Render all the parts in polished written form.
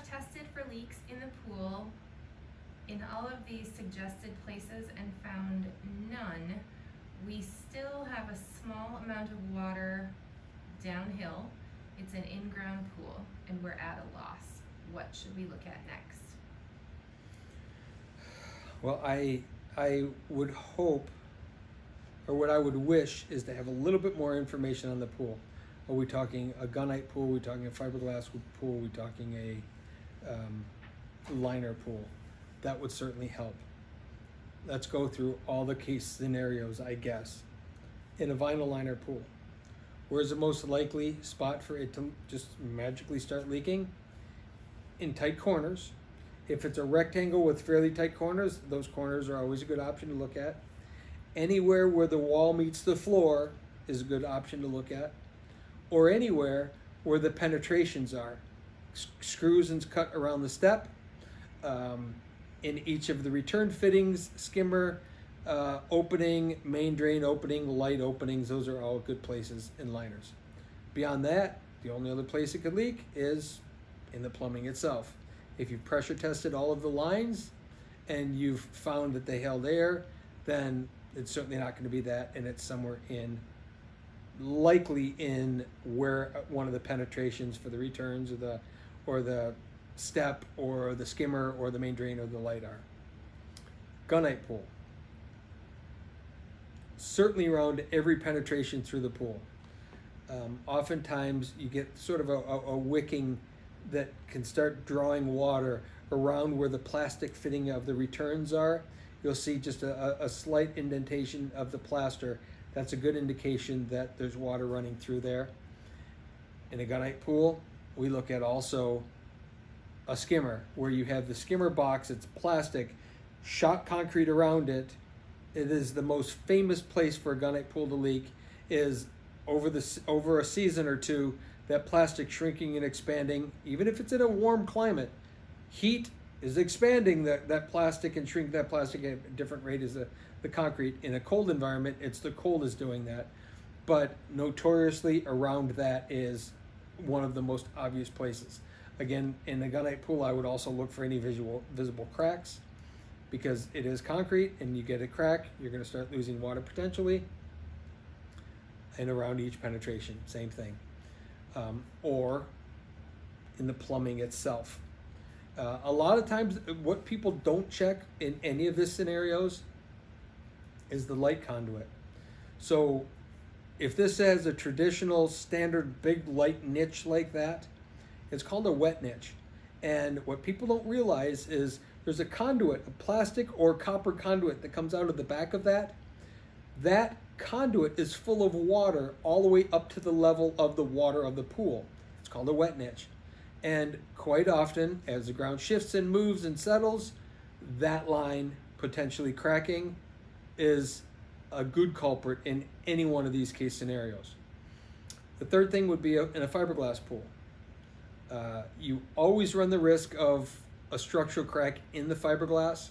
tested for leaks in the pool in all of these suggested places and found none. We still have a small amount of water downhill. It's an in-ground pool and we're at a loss. What should we look at next? Well, I would hope, or what I would wish, is to have a little bit more information on the pool. Are we talking a gunite pool? Are we talking a fiberglass pool? Are we talking a liner pool? That would certainly help. Let's go through all the case scenarios, I guess. In a vinyl liner pool, where's the most likely spot for it to just magically start leaking? In tight corners. If it's a rectangle with fairly tight corners, those corners are always a good option to look at. Anywhere where the wall meets the floor is a good option to look at. Or anywhere where the penetrations are. Screws and cut around the step. In each of the return fittings, skimmer opening, main drain opening, light openings, those are all good places in liners. Beyond that, the only other place it could leak is in the plumbing itself. If you've pressure tested all of the lines and you've found that they held air, then it's certainly not going to be that, and it's somewhere likely in where one of the penetrations for the returns or the step or the skimmer or the main drain or the light are. Gunite pool. Certainly around every penetration through the pool. Oftentimes you get sort of a wicking that can start drawing water around where the plastic fitting of the returns are. You'll see just a slight indentation of the plaster. That's a good indication that there's water running through there. In a gunite pool, we look at also a skimmer, where you have the skimmer box, it's plastic, shot concrete around it. It is the most famous place for a gunite pool to leak, is over a season or two, that plastic shrinking and expanding. Even if it's in a warm climate, heat is expanding that plastic and shrink that plastic at a different rate as the concrete. In a cold environment, it's the cold is doing that. But notoriously around that is one of the most obvious places. Again, in a gunite pool, I would also look for any visible cracks, because it is concrete and you get a crack, you're going to start losing water potentially. And around each penetration, same thing. Or in the plumbing itself. A lot of times what people don't check in any of these scenarios is the light conduit. So if this has a traditional standard big light niche like that, it's called a wet niche. And what people don't realize is there's a conduit, a plastic or copper conduit that comes out of the back of that. That conduit is full of water all the way up to the level of the water of the pool. It's called a wet niche. And quite often, as the ground shifts and moves and settles, that line potentially cracking is a good culprit in any one of these case scenarios. The third thing would be in a fiberglass pool. You always run the risk of a structural crack in the fiberglass.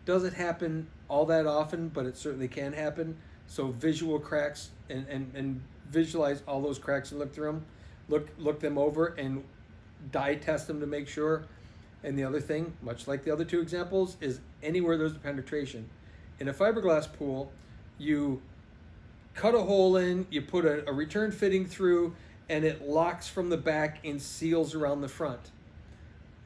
Doesn't happen all that often, but it certainly can happen. So visual cracks and visualize all those cracks and look through them. Look them over and dye test them to make sure. And the other thing, much like the other two examples, is anywhere there's a penetration. In a fiberglass pool, you cut a hole in, you put a return fitting through, and it locks from the back and seals around the front.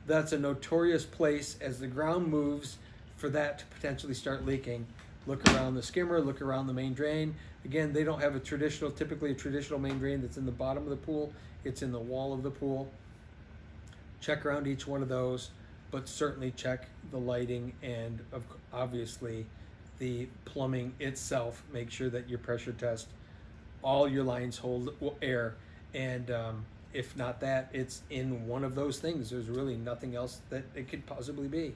That's a notorious place as the ground moves for that to potentially start leaking. Look around the skimmer, look around the main drain. Again, they don't have typically a traditional main drain that's in the bottom of the pool. It's in the wall of the pool. Check around each one of those, but certainly check the lighting and obviously the plumbing itself. Make sure that your pressure test, all your lines hold air. And if not that, it's in one of those things. There's really nothing else that it could possibly be.